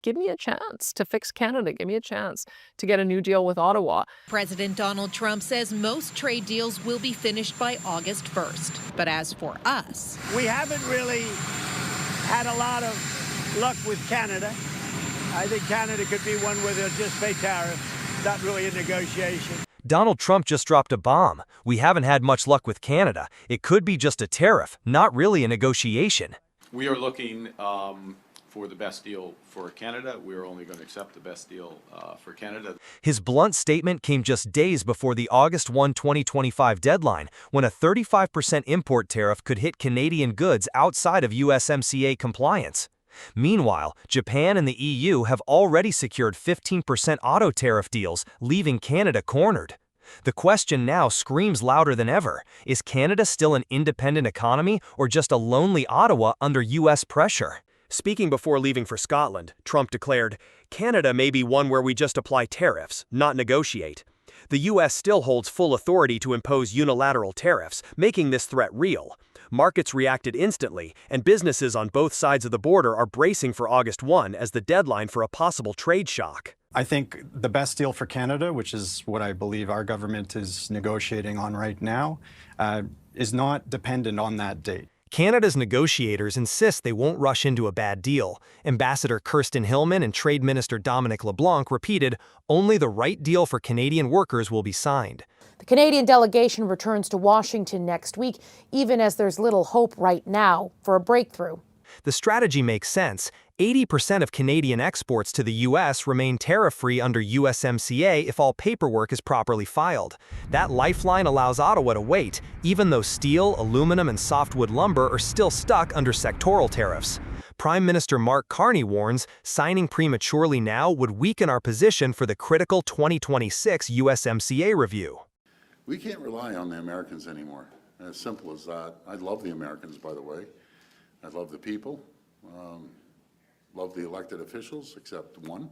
give me a chance to fix Canada. Give me a chance to get a new deal with Ottawa. President Donald Trump says most trade deals will be finished by August 1st. But as for us, we haven't really had a lot of luck with Canada. I think Canada could be one where they'll just pay tariffs, not really a negotiation. Donald Trump just dropped a bomb. We haven't had much luck with Canada. It could be just a tariff, not really a negotiation. We are looking for the best deal for Canada. We're only going to accept the best deal for Canada. His blunt statement came just days before the August 1, 2025 deadline, when a 35% import tariff could hit Canadian goods outside of USMCA compliance. Meanwhile, Japan and the EU have already secured 15% auto tariff deals, leaving Canada cornered. The question now screams louder than ever. Is Canada still an independent economy or just a lonely Ottawa under US pressure? Speaking before leaving for Scotland, Trump declared, "Canada may be one where we just apply tariffs, not negotiate." The US still holds full authority to impose unilateral tariffs, making this threat real. Markets reacted instantly, and businesses on both sides of the border are bracing for August 1 as the deadline for a possible trade shock. I think the best deal for Canada, which is what I believe our government is negotiating on right now, is not dependent on that date. Canada's negotiators insist they won't rush into a bad deal. Ambassador Kirsten Hillman and Trade Minister Dominic LeBlanc repeated, only the right deal for Canadian workers will be signed. The Canadian delegation returns to Washington next week, even as there's little hope right now for a breakthrough. The strategy makes sense. 80% of Canadian exports to the U.S. remain tariff-free under USMCA if all paperwork is properly filed. That lifeline allows Ottawa to wait, even though steel, aluminum, and softwood lumber are still stuck under sectoral tariffs. Prime Minister Mark Carney warns signing prematurely now would weaken our position for the critical 2026 USMCA review. We can't rely on the Americans anymore. As simple as that. I love the Americans, by the way. I love the people. Love the elected officials, except one.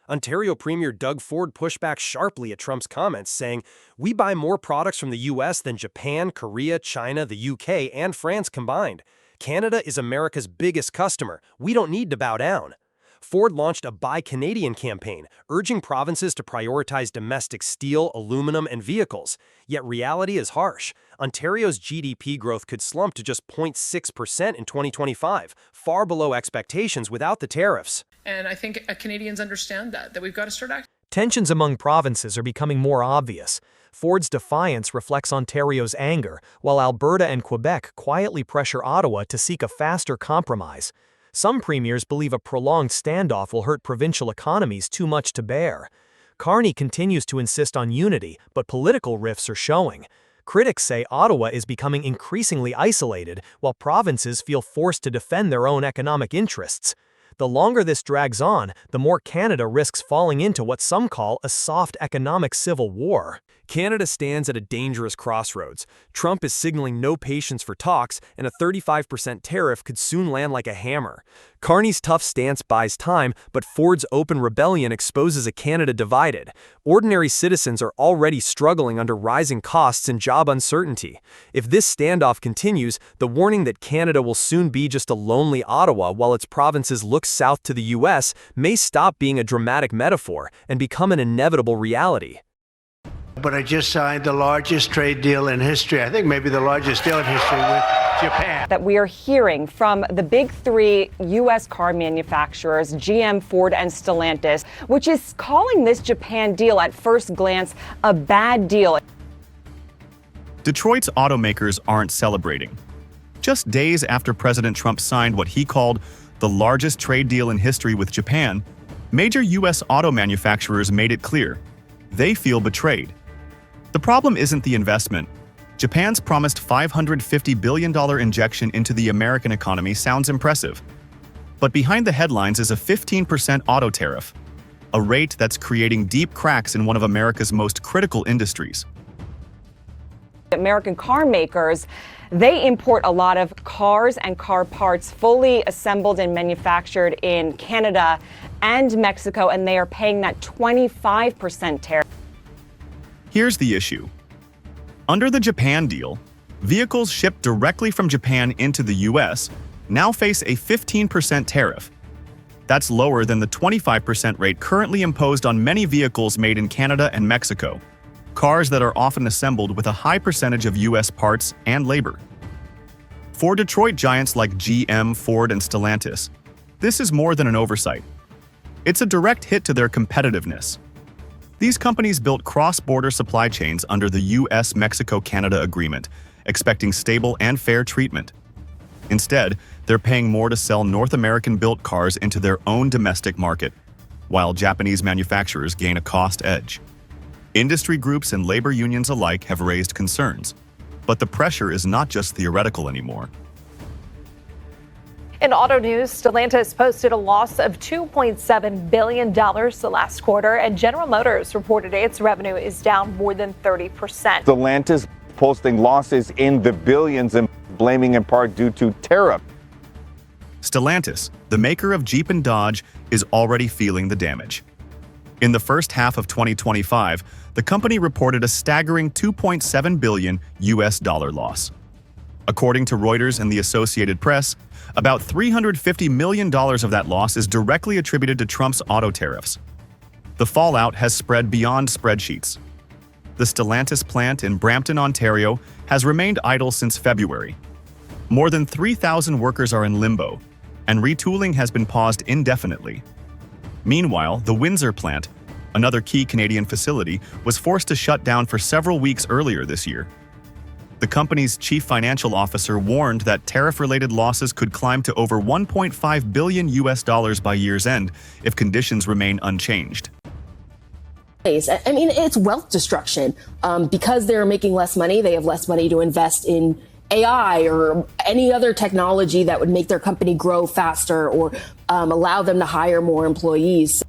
Ontario Premier Doug Ford pushed back sharply at Trump's comments, saying, "We buy more products from the U.S. than Japan, Korea, China, the U.K., and France combined. Canada is America's biggest customer. We don't need to bow down." Ford launched a Buy Canadian campaign, urging provinces to prioritize domestic steel, aluminum, and vehicles. Yet reality is harsh. Ontario's GDP growth could slump to just 0.6% in 2025, far below expectations without the tariffs. And I think Canadians understand that we've got to start acting. Tensions among provinces are becoming more obvious. Ford's defiance reflects Ontario's anger, while Alberta and Quebec quietly pressure Ottawa to seek a faster compromise. Some premiers believe a prolonged standoff will hurt provincial economies too much to bear. Carney continues to insist on unity, but political rifts are showing. Critics say Ottawa is becoming increasingly isolated, while provinces feel forced to defend their own economic interests. The longer this drags on, the more Canada risks falling into what some call a soft economic civil war. Canada stands at a dangerous crossroads. Trump is signaling no patience for talks, and a 35% tariff could soon land like a hammer. Carney's tough stance buys time, but Ford's open rebellion exposes a Canada divided. Ordinary citizens are already struggling under rising costs and job uncertainty. If this standoff continues, the warning that Canada will soon be just a lonely Ottawa while its provinces look south to the U.S. may stop being a dramatic metaphor and become an inevitable reality. But I just signed the largest trade deal in history. I think maybe the largest deal in history with Japan. That we are hearing from the big three U.S. car manufacturers, GM, Ford, and Stellantis, which is calling this Japan deal at first glance a bad deal. Detroit's automakers aren't celebrating. Just days after President Trump signed what he called the largest trade deal in history with Japan, major U.S. auto manufacturers made it clear they feel betrayed. The problem isn't the investment. Japan's promised $550 billion injection into the American economy sounds impressive. But behind the headlines is a 15% auto tariff, a rate that's creating deep cracks in one of America's most critical industries. American car makers, they import a lot of cars and car parts fully assembled and manufactured in Canada and Mexico, and they are paying that 25% tariff. Here's the issue. Under the Japan deal, vehicles shipped directly from Japan into the U.S. now face a 15% tariff. That's lower than the 25% rate currently imposed on many vehicles made in Canada and Mexico, cars that are often assembled with a high percentage of U.S. parts and labor. For Detroit giants like GM, Ford, and Stellantis, this is more than an oversight. It's a direct hit to their competitiveness. These companies built cross-border supply chains under the U.S.-Mexico-Canada agreement, expecting stable and fair treatment. Instead, they're paying more to sell North American-built cars into their own domestic market, while Japanese manufacturers gain a cost edge. Industry groups and labor unions alike have raised concerns, but the pressure is not just theoretical anymore. In auto news, Stellantis posted a loss of $2.7 billion the last quarter, and General Motors reported its revenue is down more than 30%. Stellantis posting losses in the billions and blaming in part due to tariff. Stellantis, the maker of Jeep and Dodge, is already feeling the damage. In the first half of 2025, the company reported a staggering $2.7 billion loss. According to Reuters and the Associated Press, about $350 million of that loss is directly attributed to Trump's auto tariffs. The fallout has spread beyond spreadsheets. The Stellantis plant in Brampton, Ontario, has remained idle since February. More than 3,000 workers are in limbo, and retooling has been paused indefinitely. Meanwhile, the Windsor plant, another key Canadian facility, was forced to shut down for several weeks earlier this year. The company's chief financial officer warned that tariff-related losses could climb to over $1.5 billion by year's end if conditions remain unchanged. I mean, it's wealth destruction. Because they're making less money, they have less money to invest in AI or any other technology that would make their company grow faster or allow them to hire more employees.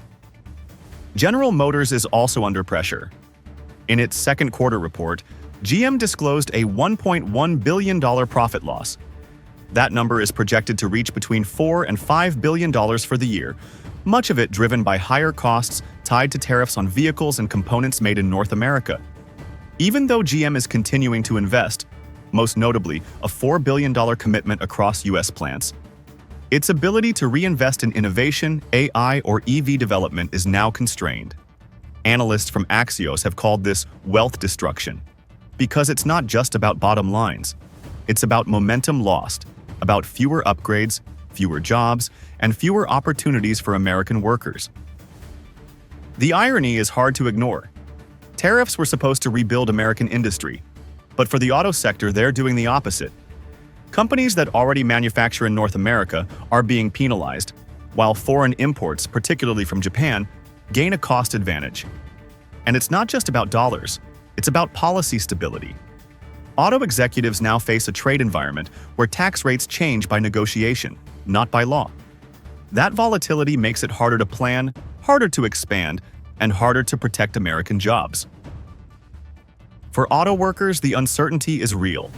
General Motors is also under pressure. In its second quarter report, GM disclosed a $1.1 billion profit loss. That number is projected to reach between $4 and $5 billion for the year, much of it driven by higher costs tied to tariffs on vehicles and components made in North America. Even though GM is continuing to invest, most notably a $4 billion commitment across U.S. plants, its ability to reinvest in innovation, AI, or EV development is now constrained. Analysts from Axios have called this wealth destruction, because it's not just about bottom lines. It's about momentum lost, about fewer upgrades, fewer jobs, and fewer opportunities for American workers. The irony is hard to ignore. Tariffs were supposed to rebuild American industry, but for the auto sector, they're doing the opposite. Companies that already manufacture in North America are being penalized, while foreign imports, particularly from Japan, gain a cost advantage. And it's not just about dollars. It's about policy stability. Auto executives now face a trade environment where tax rates change by negotiation, not by law. That volatility makes it harder to plan, harder to expand, and harder to protect American jobs. For auto workers, the uncertainty is real.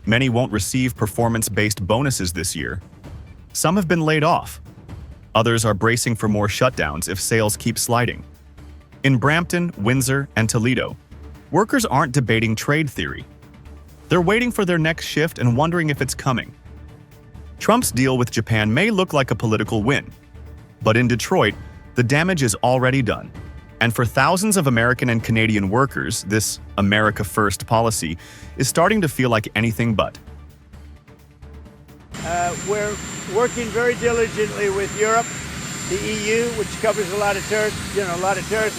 Many won't receive performance-based bonuses this year. Some have been laid off. Others are bracing for more shutdowns if sales keep sliding. In Brampton, Windsor, and Toledo, workers aren't debating trade theory. They're waiting for their next shift and wondering if it's coming. Trump's deal with Japan may look like a political win, but in Detroit, the damage is already done. And for thousands of American and Canadian workers, this America First policy is starting to feel like anything but. We're working very diligently with Europe, the EU, which covers a lot of territory,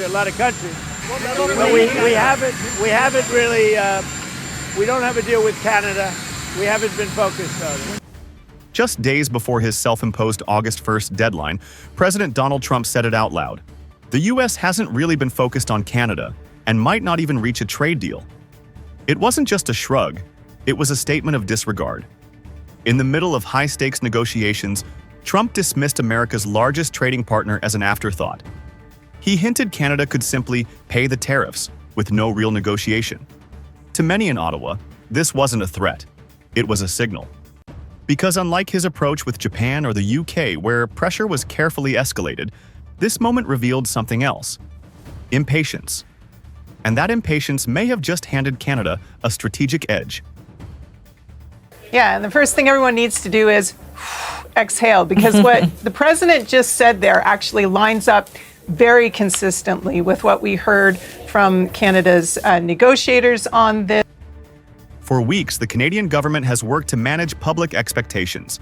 a lot of countries. But we haven't really, we don't have a deal with Canada. We haven't been focused on it. Just days before his self-imposed August 1st deadline, President Donald Trump said it out loud. The U.S. hasn't really been focused on Canada and might not even reach a trade deal. It wasn't just a shrug, it was a statement of disregard. In the middle of high-stakes negotiations, Trump dismissed America's largest trading partner as an afterthought. He hinted Canada could simply pay the tariffs with no real negotiation. To many in Ottawa, this wasn't a threat, it was a signal. Because unlike his approach with Japan or the UK, where pressure was carefully escalated, this moment revealed something else: impatience. And that impatience may have just handed Canada a strategic edge. Yeah, and the first thing everyone needs to do is exhale, because what the president just said there actually lines up very consistently with what we heard from Canada's negotiators on this. For weeks, the Canadian government has worked to manage public expectations.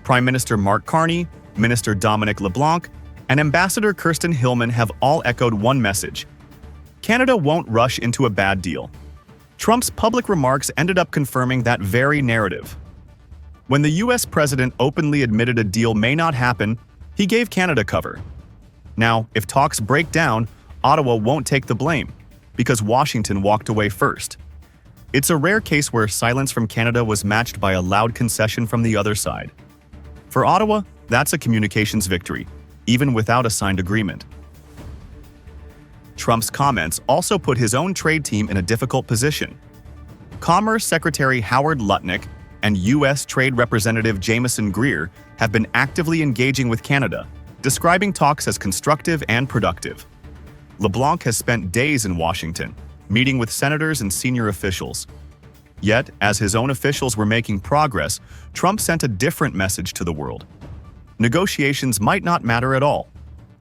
Prime Minister Mark Carney, Minister Dominic LeBlanc, and Ambassador Kirsten Hillman have all echoed one message: Canada won't rush into a bad deal. Trump's public remarks ended up confirming that very narrative. When the US president openly admitted a deal may not happen, he gave Canada cover. Now, if talks break down, Ottawa won't take the blame, because Washington walked away first. It's a rare case where silence from Canada was matched by a loud concession from the other side. For Ottawa, that's a communications victory, even without a signed agreement. Trump's comments also put his own trade team in a difficult position. Commerce Secretary Howard Lutnick and U.S. Trade Representative Jameson Greer have been actively engaging with Canada, describing talks as constructive and productive. LeBlanc has spent days in Washington, meeting with senators and senior officials. Yet, as his own officials were making progress, Trump sent a different message to the world. Negotiations might not matter at all.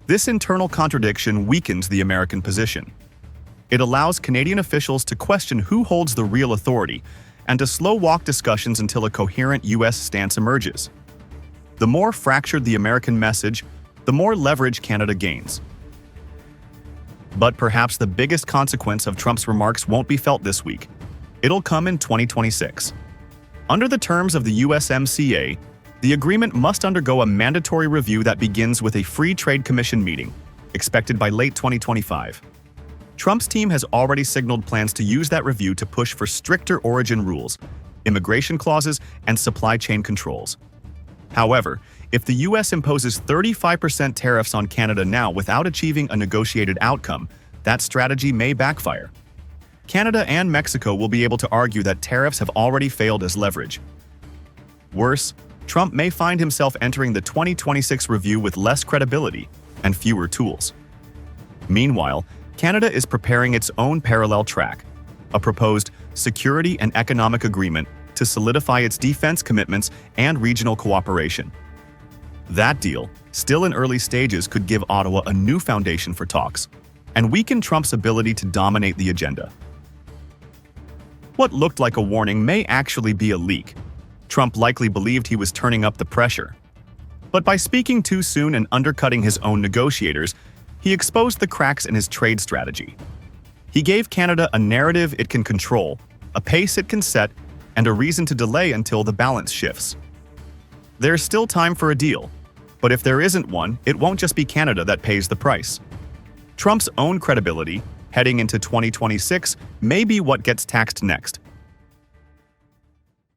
This internal contradiction weakens the American position. It allows Canadian officials to question who holds the real authority and to slow-walk discussions until a coherent U.S. stance emerges. The more fractured the American message, the more leverage Canada gains. But perhaps the biggest consequence of Trump's remarks won't be felt this week. It'll come in 2026. Under the terms of the USMCA, the agreement must undergo a mandatory review that begins with a Free Trade Commission meeting, expected by late 2025. Trump's team has already signaled plans to use that review to push for stricter origin rules, immigration clauses, and supply chain controls. However, if the U.S. imposes 35% tariffs on Canada now without achieving a negotiated outcome, that strategy may backfire. Canada and Mexico will be able to argue that tariffs have already failed as leverage. Worse, Trump may find himself entering the 2026 review with less credibility and fewer tools. Meanwhile, Canada is preparing its own parallel track, a proposed security and economic agreement to solidify its defense commitments and regional cooperation. That deal, still in early stages, could give Ottawa a new foundation for talks and weaken Trump's ability to dominate the agenda. What looked like a warning may actually be a leak. Trump likely believed he was turning up the pressure. But by speaking too soon and undercutting his own negotiators, he exposed the cracks in his trade strategy. He gave Canada a narrative it can control, a pace it can set, and a reason to delay until the balance shifts. There's still time for a deal, but if there isn't one, it won't just be Canada that pays the price. Trump's own credibility, heading into 2026, may be what gets taxed next.